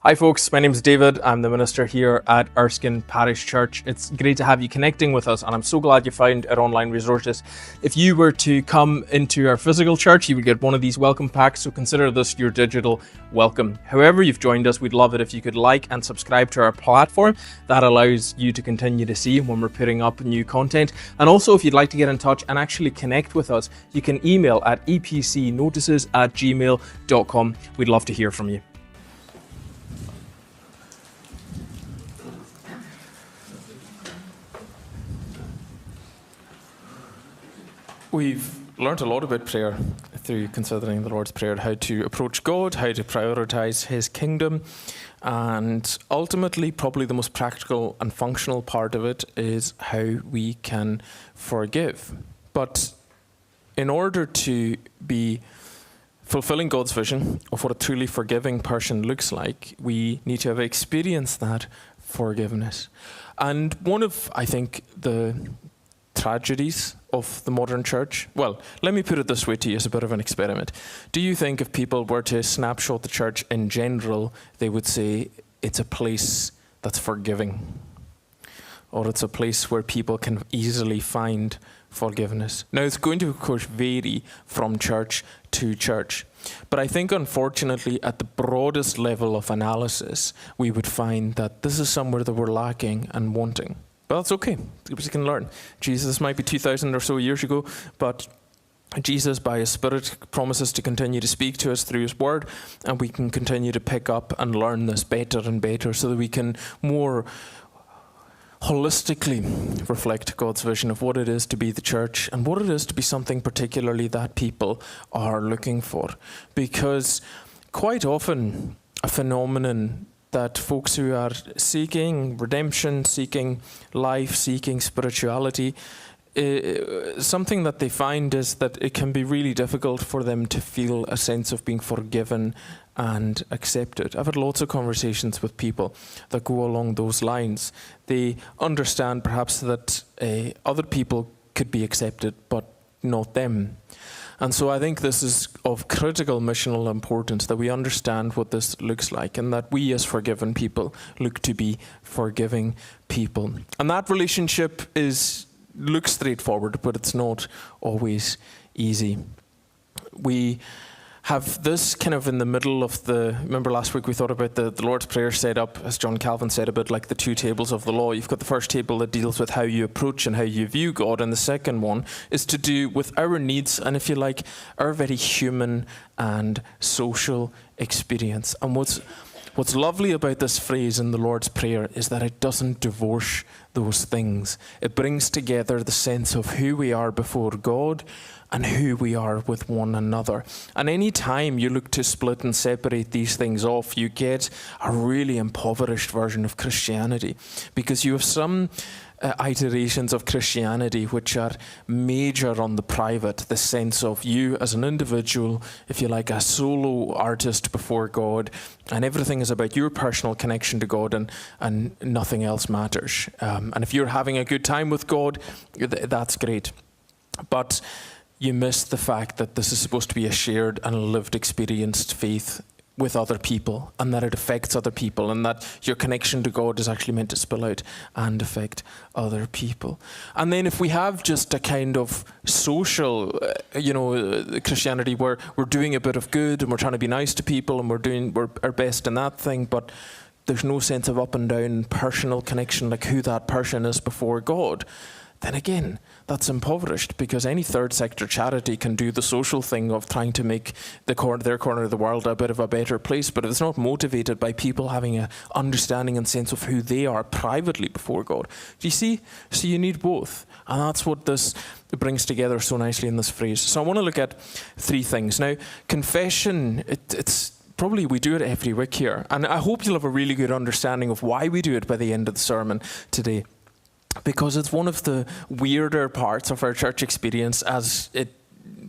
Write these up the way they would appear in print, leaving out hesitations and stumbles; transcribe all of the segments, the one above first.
Hi folks, my name is David. I'm the minister here at Erskine Parish Church. It's great to have you connecting with us, and I'm so glad you found our online resources. If you were to come into our physical church, you would get one of these welcome packs, so consider this your digital welcome. However you've joined us, we'd love it if you could like and subscribe to our platform. That allows you to continue to see when we're putting up new content. And also, if you'd like to get in touch and actually connect with us, you can email at epcnotices@gmail.com. We'd love to hear from you. We've learned a lot about prayer through considering the Lord's Prayer, how to approach God, how to prioritize His kingdom, and ultimately probably the most practical and functional part of it is how we can forgive. But in order to be fulfilling God's vision of what a truly forgiving person looks like, we need to have experienced that forgiveness. And one of, I think, the tragedies of the modern church? Well, let me put it this way to you as a bit of an experiment. Do you think if people were to snapshot the church in general, they would say it's a place that's forgiving? Or it's a place where people can easily find forgiveness? Now, it's going to, of course, vary from church to church. But I think, unfortunately, at the broadest level of analysis, we would find that this is somewhere that we're lacking and wanting. But that's okay, because you can learn. Jesus might be 2,000 or so years ago, but Jesus, by His Spirit, promises to continue to speak to us through His Word, and we can continue to pick up and learn this better and better so that we can more holistically reflect God's vision of what it is to be the church and what it is to be something particularly that people are looking for. Because quite often a phenomenon that folks who are seeking redemption, seeking life, seeking spirituality, something that they find is that it can be really difficult for them to feel a sense of being forgiven and accepted. I've had lots of conversations with people that go along those lines. They understand perhaps that other people could be accepted, but not them. And so I think this is of critical missional importance, that we understand what this looks like and that we as forgiven people look to be forgiving people. And that relationship looks straightforward, but it's not always easy. We have this kind of in the middle of remember last week we thought about the Lord's Prayer set up, as John Calvin said, a bit like the two tables of the law. You've got the first table that deals with how you approach and how you view God, and the second one is to do with our needs and, if you like, our very human and social experience. And what's lovely about this phrase in the Lord's Prayer is that it doesn't divorce those things. It brings together the sense of who we are before God and who we are with one another. And any time you look to split and separate these things off, you get a really impoverished version of Christianity, because you have some iterations of Christianity which are major on the private, the sense of you as an individual, if you like, a solo artist before God, and everything is about your personal connection to God, and nothing else matters. And if you're having a good time with God, that's great. But you miss the fact that this is supposed to be a shared and lived experienced faith with other people, and that it affects other people, and that your connection to God is actually meant to spill out and affect other people. And then if we have just a kind of social, Christianity where we're doing a bit of good and we're trying to be nice to people and we're doing our best in that thing, but there's no sense of up and down personal connection, like who that person is before God, then again, that's impoverished, because any third sector charity can do the social thing of trying to make their corner of the world a bit of a better place. But if it's not motivated by people having an understanding and sense of who they are privately before God, do you see? So you need both. And that's what this brings together so nicely in this phrase. So I want to look at three things. Now, confession, it's probably we do it every week here. And I hope you'll have a really good understanding of why we do it by the end of the sermon today. Because it's one of the weirder parts of our church experience as it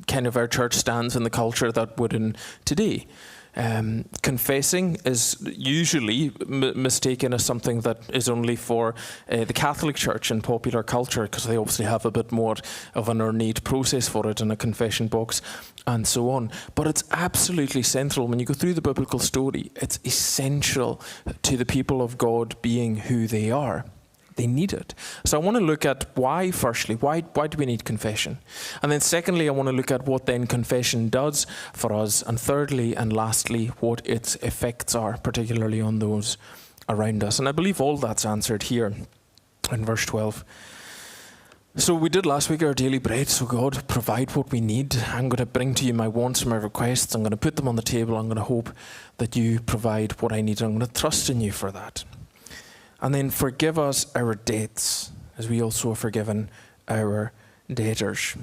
kind of our church stands in the culture that would in today. Confessing is usually mistaken as something that is only for the Catholic Church and popular culture, because they obviously have a bit more of an ornate process for it in a confession box and so on. But it's absolutely central. When you go through the biblical story, it's essential to the people of God being who they are. They need it. So I want to look at why, firstly, why do we need confession? And then secondly, I want to look at what then confession does for us. And thirdly and lastly, what its effects are, particularly on those around us. And I believe all that's answered here in verse 12. So we did last week our daily bread. So God, provide what we need. I'm going to bring to you my wants, my requests. I'm going to put them on the table. I'm going to hope that you provide what I need. I'm going to trust in you for that. And then forgive us our debts, as we also have forgiven our debtors.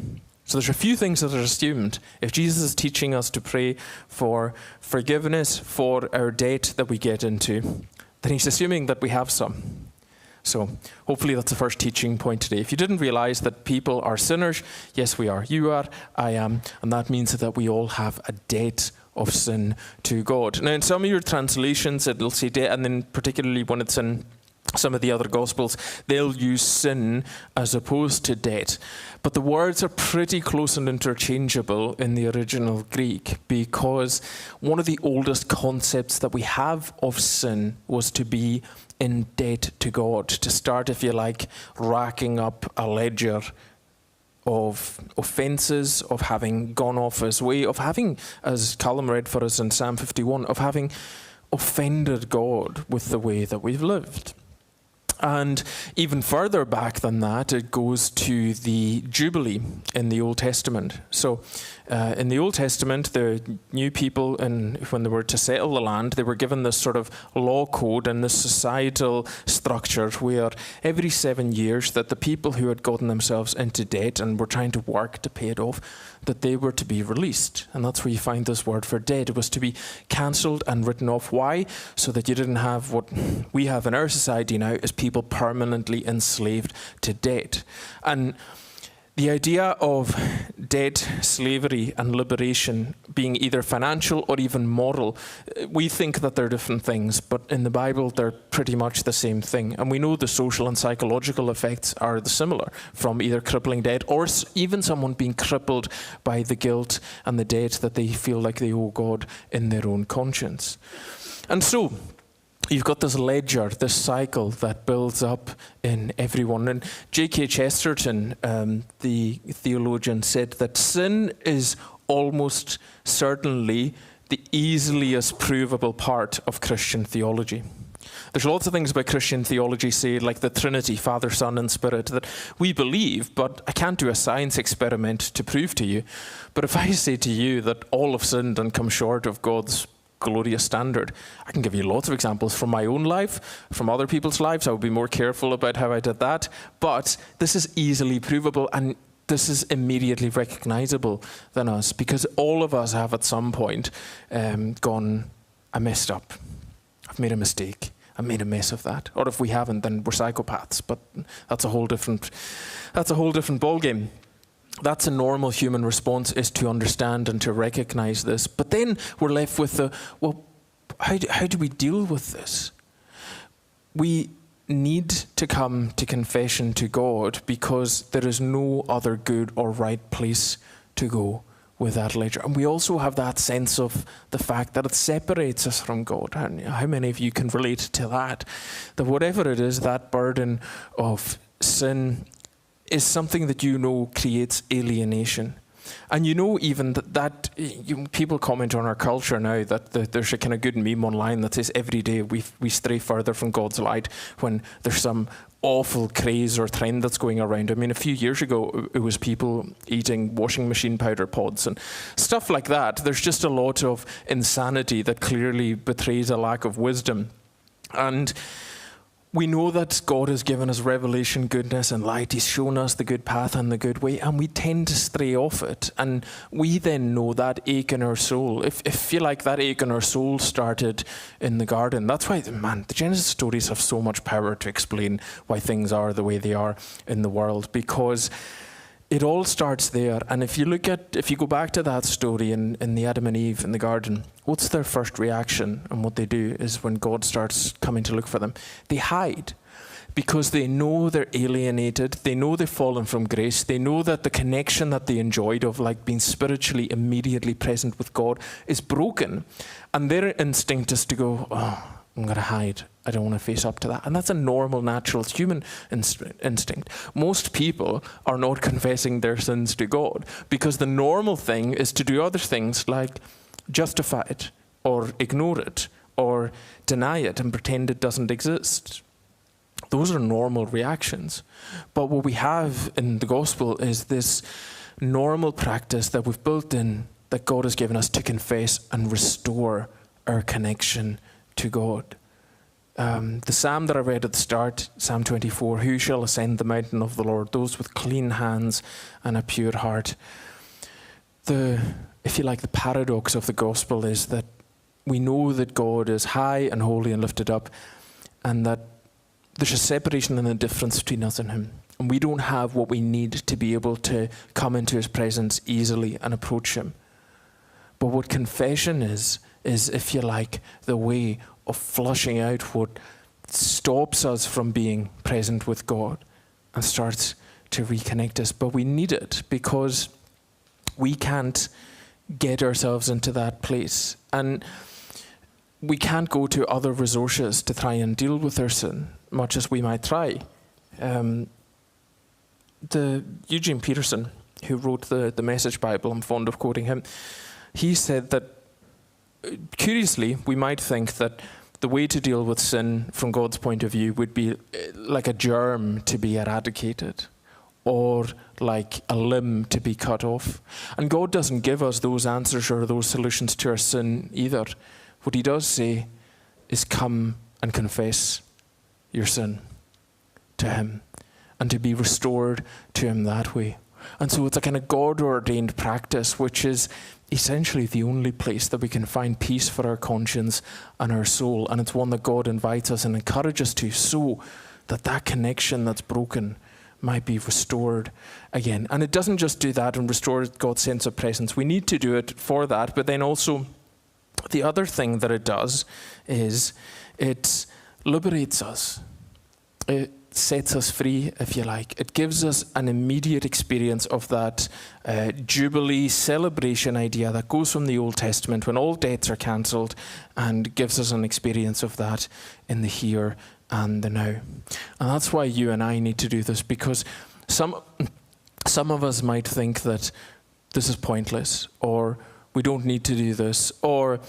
So there's a few things that are assumed. If Jesus is teaching us to pray for forgiveness for our debt that we get into, then he's assuming that we have some. So hopefully that's the first teaching point today. If you didn't realize that people are sinners, yes, we are. You are, I am. And that means that we all have a debt of sin to God. Now, in some of your translations, it'll say debt, and then particularly when it's in some of the other Gospels, they'll use sin as opposed to debt. But the words are pretty close and interchangeable in the original Greek, because one of the oldest concepts that we have of sin was to be in debt to God, to start, if you like, racking up a ledger of offences, of having gone off his way, of having, as Callum read for us in Psalm 51, of having offended God with the way that we've lived. And even further back than that, it goes to the Jubilee in the Old Testament. So in the Old Testament, the new people, when they were to settle the land, they were given this sort of law code and this societal structure where every 7 years that the people who had gotten themselves into debt and were trying to work to pay it off, that they were to be released. And that's where you find this word for debt. It was to be cancelled and written off. Why? So that you didn't have what we have in our society now, is people permanently enslaved to debt. And the idea of debt, slavery, and liberation being either financial or even moral, we think that they're different things, but in the Bible, they're pretty much the same thing. And we know the social and psychological effects are similar, from either crippling debt or even someone being crippled by the guilt and the debt that they feel like they owe God in their own conscience. And so, you've got this ledger, this cycle that builds up in everyone. And G.K. Chesterton, the theologian, said that sin is almost certainly the easiest provable part of Christian theology. There's lots of things about Christian theology, say, like the Trinity, Father, Son, and Spirit, that we believe, but I can't do a science experiment to prove to you. But if I say to you that all have sinned and come short of God's glorious standard, I can give you lots of examples from my own life, from other people's lives. I would be more careful about how I did that. But this is easily provable, and this is immediately recognizable than us, because all of us have at some point gone, I messed up. I've made a mistake. I made a mess of that. Or if we haven't, then we're psychopaths. But that's a whole different ballgame. That's a normal human response, is to understand and to recognize this. But then we're left with how do we deal with this? We need to come to confession to God, because there is no other good or right place to go with that ledger. And we also have that sense of the fact that it separates us from God. And how many of you can relate to that? That whatever it is, that burden of sin is something that you know creates alienation. And you know even that people comment on our culture now that there's a kind of good meme online that says every day we stray further from God's light when there's some awful craze or trend that's going around. I mean, a few years ago, it was people eating washing machine powder pods and stuff like that. There's just a lot of insanity that clearly betrays a lack of wisdom. And we know that God has given us revelation, goodness, and light. He's shown us the good path and the good way, and we tend to stray off it. And we then know that ache in our soul. If you like, that ache in our soul started in the garden. That's why, man, the Genesis stories have so much power to explain why things are the way they are in the world. Because it all starts there. And if you go back to that story in the Adam and Eve in the garden, what's their first reaction? And what they do is when God starts coming to look for them, they hide. Because they know they're alienated, they know they've fallen from grace, they know that the connection that they enjoyed of like being spiritually immediately present with God is broken. And their instinct is to go, oh, I'm going to hide. I don't want to face up to that. And that's a normal, natural human instinct. Most people are not confessing their sins to God because the normal thing is to do other things like justify it or ignore it or deny it and pretend it doesn't exist. Those are normal reactions. But what we have in the gospel is this normal practice that we've built in, that God has given us to confess and restore our connection to God. The psalm that I read at the start, Psalm 24, who shall ascend the mountain of the Lord? Those with clean hands and a pure heart. If you like, the paradox of the gospel is that we know that God is high and holy and lifted up, and that there's a separation and a difference between us and him. And we don't have what we need to be able to come into his presence easily and approach him. But what confession is, if you like, the way of flushing out what stops us from being present with God and starts to reconnect us. But we need it because we can't get ourselves into that place. And we can't go to other resources to try and deal with our sin, much as we might try. The Eugene Peterson, who wrote the Message Bible, I'm fond of quoting him, he said that, curiously, we might think that the way to deal with sin from God's point of view would be like a germ to be eradicated or like a limb to be cut off. And God doesn't give us those answers or those solutions to our sin either. What he does say is come and confess your sin to him and to be restored to him that way. And so it's a kind of God-ordained practice, which is essentially the only place that we can find peace for our conscience and our soul. And it's one that God invites us and encourages us to, so that that connection that's broken might be restored again. And it doesn't just do that and restore God's sense of presence. We need to do it for that, but then also the other thing that it does is it liberates us. It sets us free, if you like. It gives us an immediate experience of that jubilee celebration idea that goes from the Old Testament when all debts are cancelled, and gives us an experience of that in the here and the now. And that's why you and I need to do this, because some of us might think that this is pointless, or we don't need to do this, or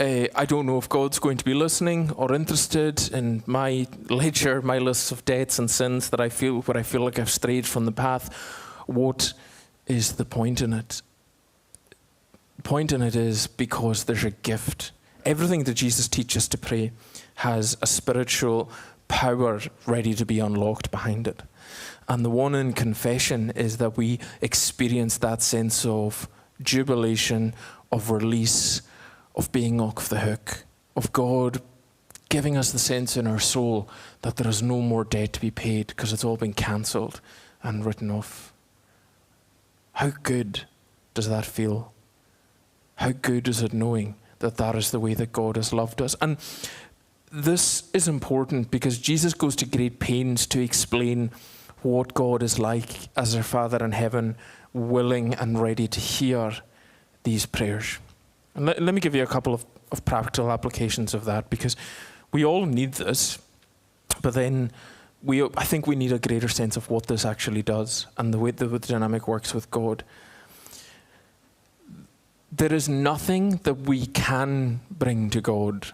I don't know if God's going to be listening or interested in my ledger, my lists of debts and sins where I feel like I've strayed from the path. What is the point in it? The point in it is because there's a gift. Everything that Jesus teaches to pray has a spiritual power ready to be unlocked behind it. And the one in confession is that we experience that sense of jubilation, of release, of being off the hook, of God giving us the sense in our soul that there is no more debt to be paid because it's all been cancelled and written off. How good does that feel? How good is it knowing that that is the way that God has loved us? And this is important because Jesus goes to great pains to explain what God is like as our Father in heaven, willing and ready to hear these prayers. And let me give you a couple of practical applications of that, because we all need this, but then I think we need a greater sense of what this actually does and the way the dynamic works with God. There is nothing that we can bring to God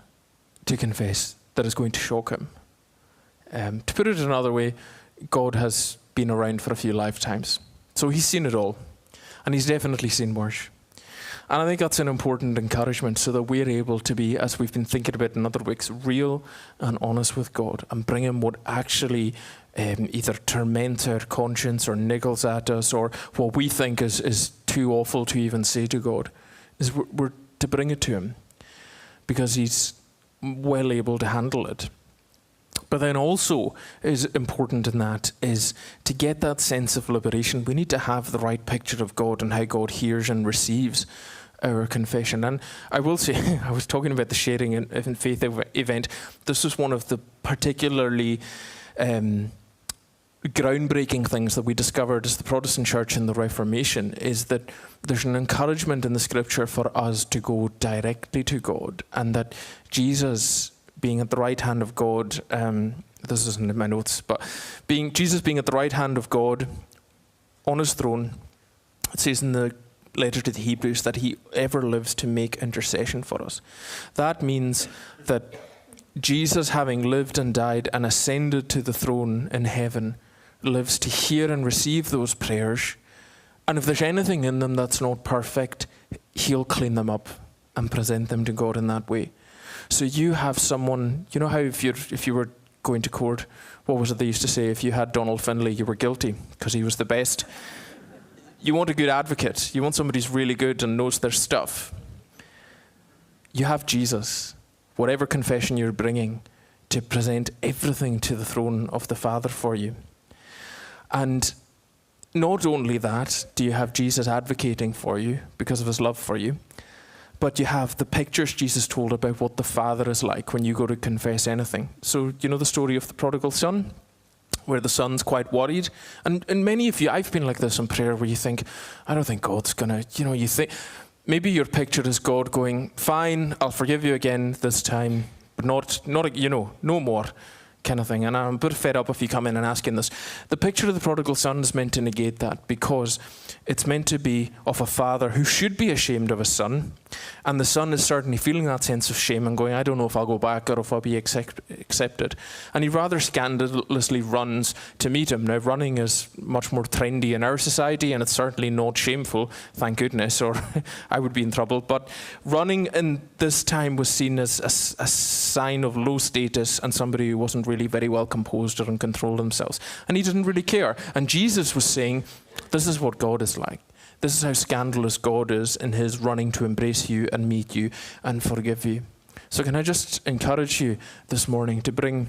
to confess that is going to shock him. To put it another way, God has been around for a few lifetimes. So he's seen it all. And he's definitely seen worse. And I think that's an important encouragement, so that we're able to be, as we've been thinking about in other weeks, real and honest with God and bring him what actually either torments our conscience or niggles at us, or what we think is too awful to even say to God, is we're to bring it to him because he's well able to handle it. But then also is important in that is to get that sense of liberation, we need to have the right picture of God and how God hears and receives our confession. And I will say, I was talking about the sharing in faith event. This was one of the particularly groundbreaking things that we discovered as the Protestant Church in the Reformation, is that there's an encouragement in the Scripture for us to go directly to God, and that Jesus being at the right hand of God, this isn't in my notes, but Jesus being at the right hand of God on his throne, it says in the letter to the Hebrews that he ever lives to make intercession for us. That means that Jesus, having lived and died and ascended to the throne in heaven, lives to hear and receive those prayers. And if there's anything in them that's not perfect, he'll clean them up and present them to God in that way. So you have someone, you know how if you were going to court, what was it they used to say? If you had Donald Finlay, you were guilty because he was the best. You want a good advocate. You want somebody who's really good and knows their stuff. You have Jesus, whatever confession you're bringing, to present everything to the throne of the Father for you. And not only that, do you have Jesus advocating for you because of his love for you, but you have the pictures Jesus told about what the Father is like when you go to confess anything. So, you know the story of the prodigal son, where the son's quite worried. And many of you, I've been like this in prayer, where you think, I don't think God's going to, you think, maybe your picture is God going, fine, I'll forgive you again this time, but not no more, kind of thing. And I'm a bit fed up if you come in and asking this. The picture of the prodigal son is meant to negate that, because it's meant to be of a father who should be ashamed of his son. And the son is certainly feeling that sense of shame and going, I don't know if I'll go back or if I'll be accepted. And he rather scandalously runs to meet him. Now, running is much more trendy in our society, and it's certainly not shameful, thank goodness, or I would be in trouble. But running in this time was seen as a sign of low status and somebody who wasn't really very well composed or in control themselves. And he didn't really care. And Jesus was saying, this is what God is like. This is how scandalous God is in his running to embrace you and meet you and forgive you. So can I just encourage you this morning to bring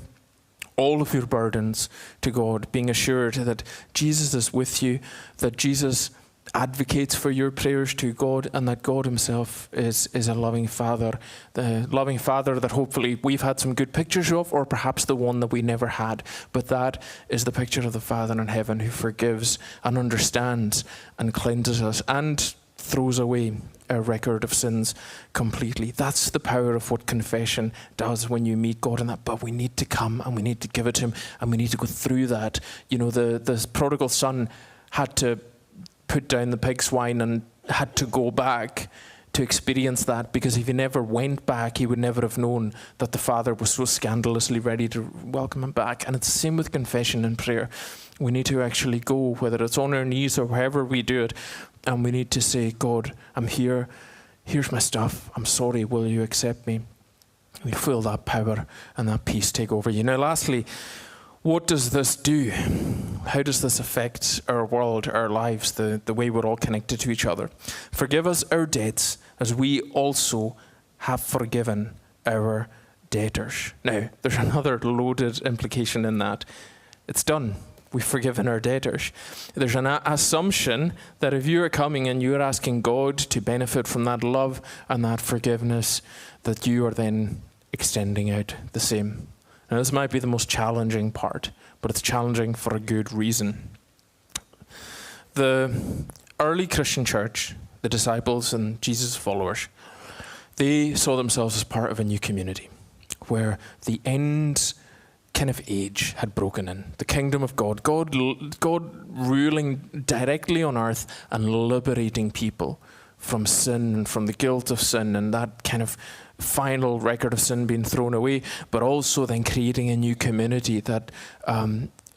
all of your burdens to God, being assured that Jesus is with you, that Jesus advocates for your prayers to God, and that God himself is a loving Father, the loving Father that hopefully we've had some good pictures of, or perhaps the one that we never had. But that is the picture of the Father in heaven who forgives and understands and cleanses us and throws away our record of sins completely. That's the power of what confession does when you meet God in that. But we need to come and we need to give it to him, and we need to go through that. The prodigal son had to put down the pig swine and had to go back to experience that, because if he never went back, he would never have known that the Father was so scandalously ready to welcome him back. And it's the same with confession and prayer. We need to actually go, whether it's on our knees or wherever we do it, and we need to say, God, I'm here. Here's my stuff. I'm sorry. Will you accept me? We feel that power and that peace take over you. Now, lastly, what does this do? How does this affect our world, our lives, the way we're all connected to each other? Forgive us our debts as we also have forgiven our debtors. Now, there's another loaded implication in that. It's done. We've forgiven our debtors. There's an assumption that if you're coming and you're asking God to benefit from that love and that forgiveness, that you are then extending out the same. Now, this might be the most challenging part, but it's challenging for a good reason. The early Christian church, the disciples and Jesus' followers, they saw themselves as part of a new community where the end kind of age had broken in. The kingdom of God ruling directly on earth and liberating people from sin and from the guilt of sin and that kind of final record of sin being thrown away, but also then creating a new community that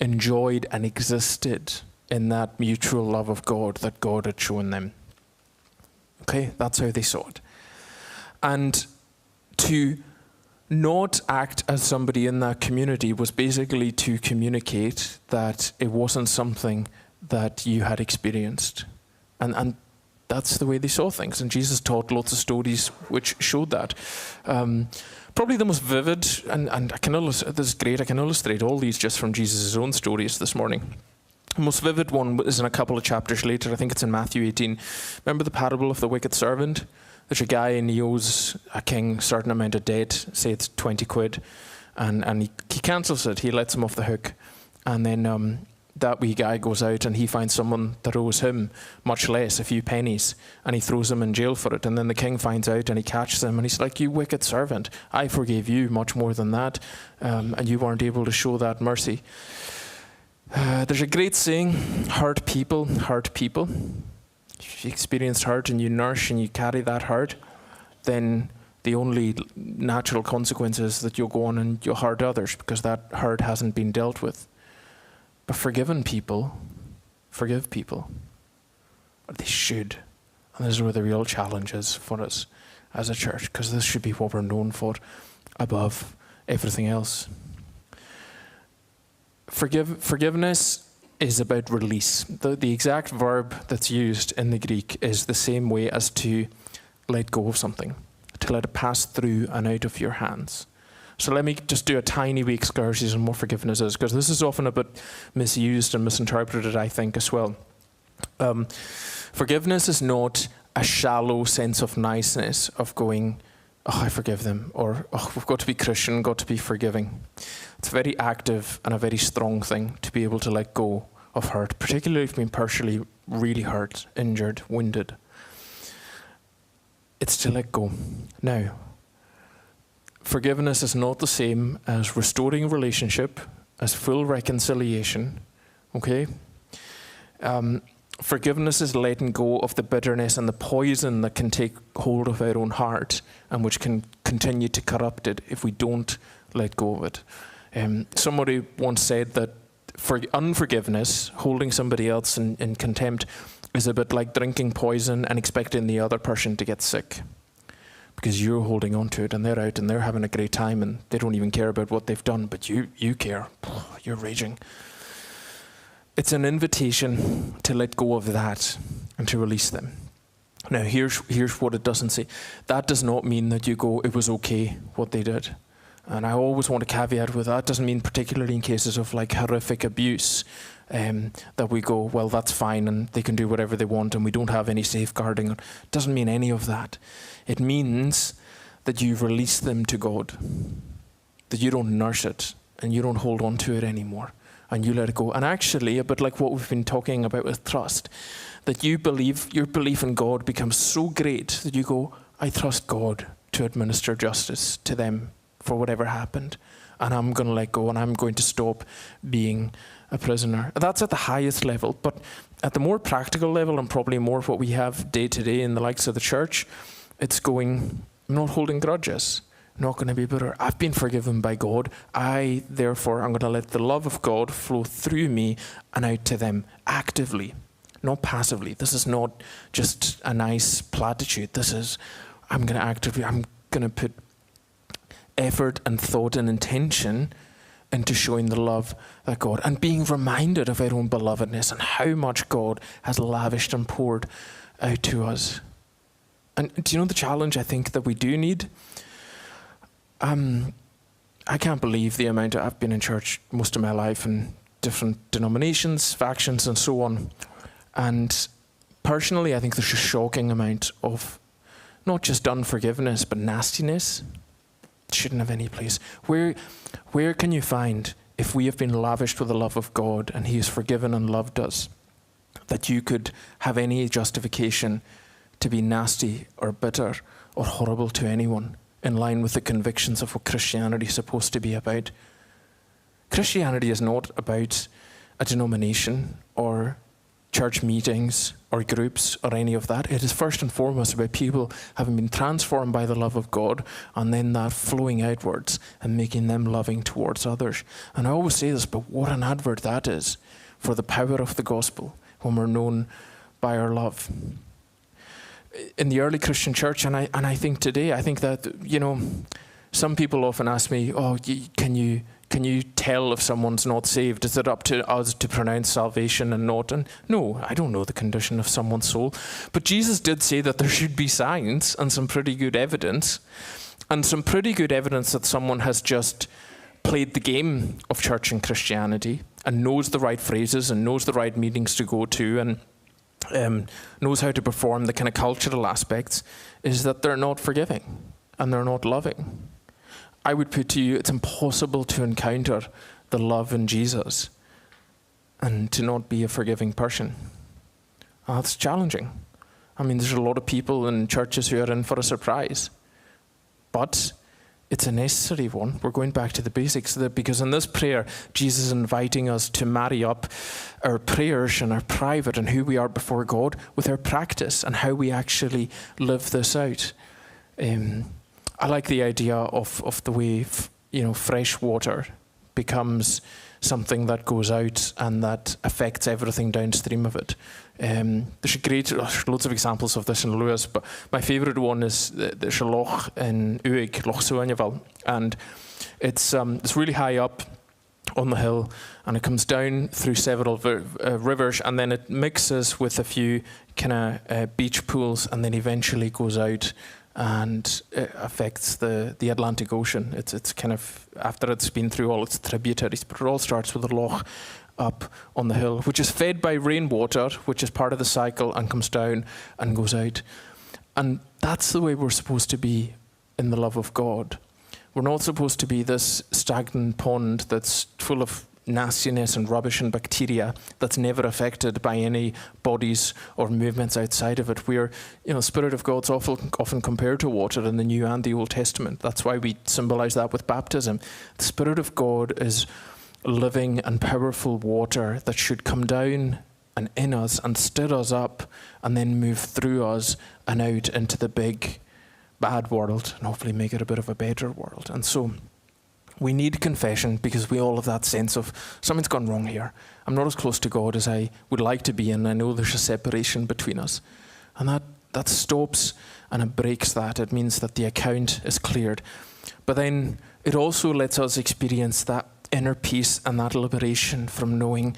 enjoyed and existed in that mutual love of God that God had shown them. Okay, that's how they saw it. And to not act as somebody in that community was basically to communicate that it wasn't something that you had experienced. And that's the way they saw things. And Jesus taught lots of stories which showed that. Probably the most vivid, and I can illustrate, this is great, I can illustrate all these just from Jesus' own stories this morning. The most vivid one is in a couple of chapters later. I think it's in Matthew 18. Remember the parable of the wicked servant? There's a guy and he owes a king a certain amount of debt, say it's 20 quid, and he cancels it. He lets him off the hook. And then that wee guy goes out and he finds someone that owes him much less, a few pennies, and he throws him in jail for it. And then the king finds out and he catches him and he's like, "You wicked servant, I forgave you much more than that, and you weren't able to show that mercy." There's a great saying, hurt people hurt people. If you experienced hurt and you nurse and you carry that hurt, then the only natural consequence is that you'll go on and you'll hurt others because that hurt hasn't been dealt with. But forgiven people forgive people. Or they should. And this is where the real challenge is for us as a church, because this should be what we're known for above everything else. Forgiveness is about release. The exact verb that's used in the Greek is the same way as to let go of something, to let it pass through and out of your hands. So let me just do a tiny wee excursus on what forgiveness is, because this is often a bit misused and misinterpreted, I think, as well. Forgiveness is not a shallow sense of niceness of going, "Oh, I forgive them," or "Oh, we've got to be Christian, got to be forgiving." It's very active and a very strong thing to be able to let go of hurt, particularly if you've been personally really hurt, injured, wounded. It's to let go. Now, forgiveness is not the same as restoring a relationship, as full reconciliation, okay? Forgiveness is letting go of the bitterness and the poison that can take hold of our own heart and which can continue to corrupt it if we don't let go of it. Somebody once said that for unforgiveness, holding somebody else in contempt, is a bit like drinking poison and expecting the other person to get sick. Because you're holding on to it and they're out and they're having a great time and they don't even care about what they've done, but you care. You're raging. It's an invitation to let go of that and to release them. Now, here's what it doesn't say. That does not mean that you go, "It was okay what they did." And I always want to caveat with that. It doesn't mean particularly in cases of like horrific abuse that we go, "Well, that's fine and they can do whatever they want and we don't have any safeguarding." It doesn't mean any of that. It means that you release them to God, that you don't nurse it and you don't hold on to it anymore and you let it go. And actually, a bit like what we've been talking about with trust, that your belief in God becomes so great that you go, "I trust God to administer justice to them for whatever happened, and I'm going to let go and I'm going to stop being a prisoner." That's at the highest level, but at the more practical level, and probably more of what we have day to day in the likes of the church, it's going, "I'm not holding grudges, I'm not going to be bitter. I've been forgiven by God. Therefore, I'm going to let the love of God flow through me and out to them actively, not passively." This is not just a nice platitude. This is, I'm going to put effort and thought and intention into showing the love that God, and being reminded of our own belovedness and how much God has lavished and poured out to us. And do you know the challenge I think that we do need? I can't believe the amount I've been in church most of my life in different denominations, factions and so on. And personally, I think there's a shocking amount of not just unforgiveness, but nastiness. It shouldn't have any place. Where can you find, if we have been lavished with the love of God and He has forgiven and loved us, that you could have any justification to be nasty or bitter or horrible to anyone in line with the convictions of what Christianity is supposed to be about? Christianity is not about a denomination or church meetings or groups or any of that. It is first and foremost about people having been transformed by the love of God and then that flowing outwards and making them loving towards others. And I always say this, but what an advert that is for the power of the gospel when we're known by our love. In the early Christian church, and I think today, I think that, some people often ask me, "Oh, can you tell if someone's not saved? Is it up to us to pronounce salvation and not?" And no, I don't know the condition of someone's soul. But Jesus did say that there should be signs and some pretty good evidence. and some pretty good evidence that someone has just played the game of church and Christianity and knows the right phrases and knows the right meetings to go to and knows how to perform the kind of cultural aspects, is that they're not forgiving and they're not loving. I would put to you, it's impossible to encounter the love in Jesus and to not be a forgiving person. That's challenging. I mean, there's a lot of people in churches who are in for a surprise, but it's a necessary one. We're going back to the basics because in this prayer, Jesus is inviting us to marry up our prayers and our private and who we are before God with our practice and how we actually live this out. I like the idea of the way fresh water becomes something that goes out and that affects everything downstream of it. There's loads of examples of this in Lewis, but my favourite one is there's a loch in Uig, Loch Suanyaval, and it's really high up on the hill, and it comes down through several rivers, and then it mixes with a few kind of beach pools, and then eventually goes out and it affects the Atlantic Ocean. It's kind of, after it's been through all its tributaries, but it all starts with a loch up on the hill, which is fed by rainwater, which is part of the cycle, and comes down and goes out. And that's the way we're supposed to be in the love of God. We're not supposed to be this stagnant pond that's full of nastiness and rubbish and bacteria that's never affected by any bodies or movements outside of it. We're, Spirit of God's often compared to water in the New and the Old Testament. That's why we symbolize that with baptism. The Spirit of God is living and powerful water that should come down and in us and stir us up and then move through us and out into the big bad world and hopefully make it a bit of a better world. And so we need confession because we all have that sense of something's gone wrong here. I'm not as close to God as I would like to be, and I know there's a separation between us. And that stops and it breaks that. It means that the account is cleared. But then it also lets us experience that inner peace and that liberation from knowing,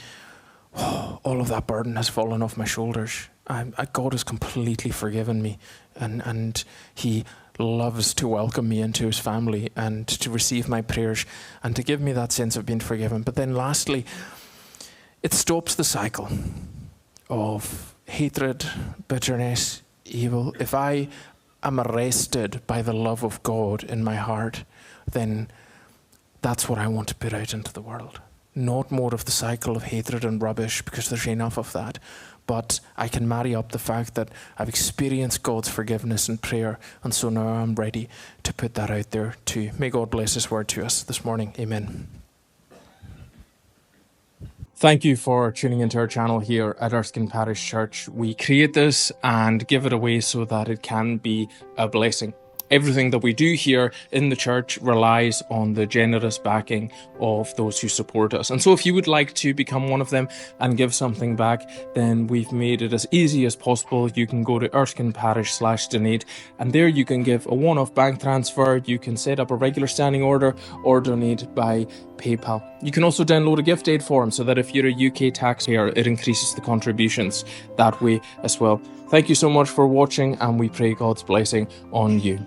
all of that burden has fallen off my shoulders. God has completely forgiven me, and He loves to welcome me into His family and to receive my prayers and to give me that sense of being forgiven. But then lastly, it stops the cycle of hatred, bitterness, evil. If I am arrested by the love of God in my heart, then that's what I want to put out into the world. Not more of the cycle of hatred and rubbish, because there's enough of that. But I can marry up the fact that I've experienced God's forgiveness in prayer, and so now I'm ready to put that out there too. May God bless His word to us this morning. Amen. Thank you for tuning into our channel here at Erskine Parish Church. We create this and give it away so that it can be a blessing. Everything that we do here in the church relies on the generous backing of those who support us. And so if you would like to become one of them and give something back, then we've made it as easy as possible. You can go to erskine.parish/donate, and there you can give a one-off bank transfer. You can set up a regular standing order or donate by PayPal. You can also download a gift aid form so that if you're a UK taxpayer, it increases the contributions that way as well. Thank you so much for watching, and we pray God's blessing on you.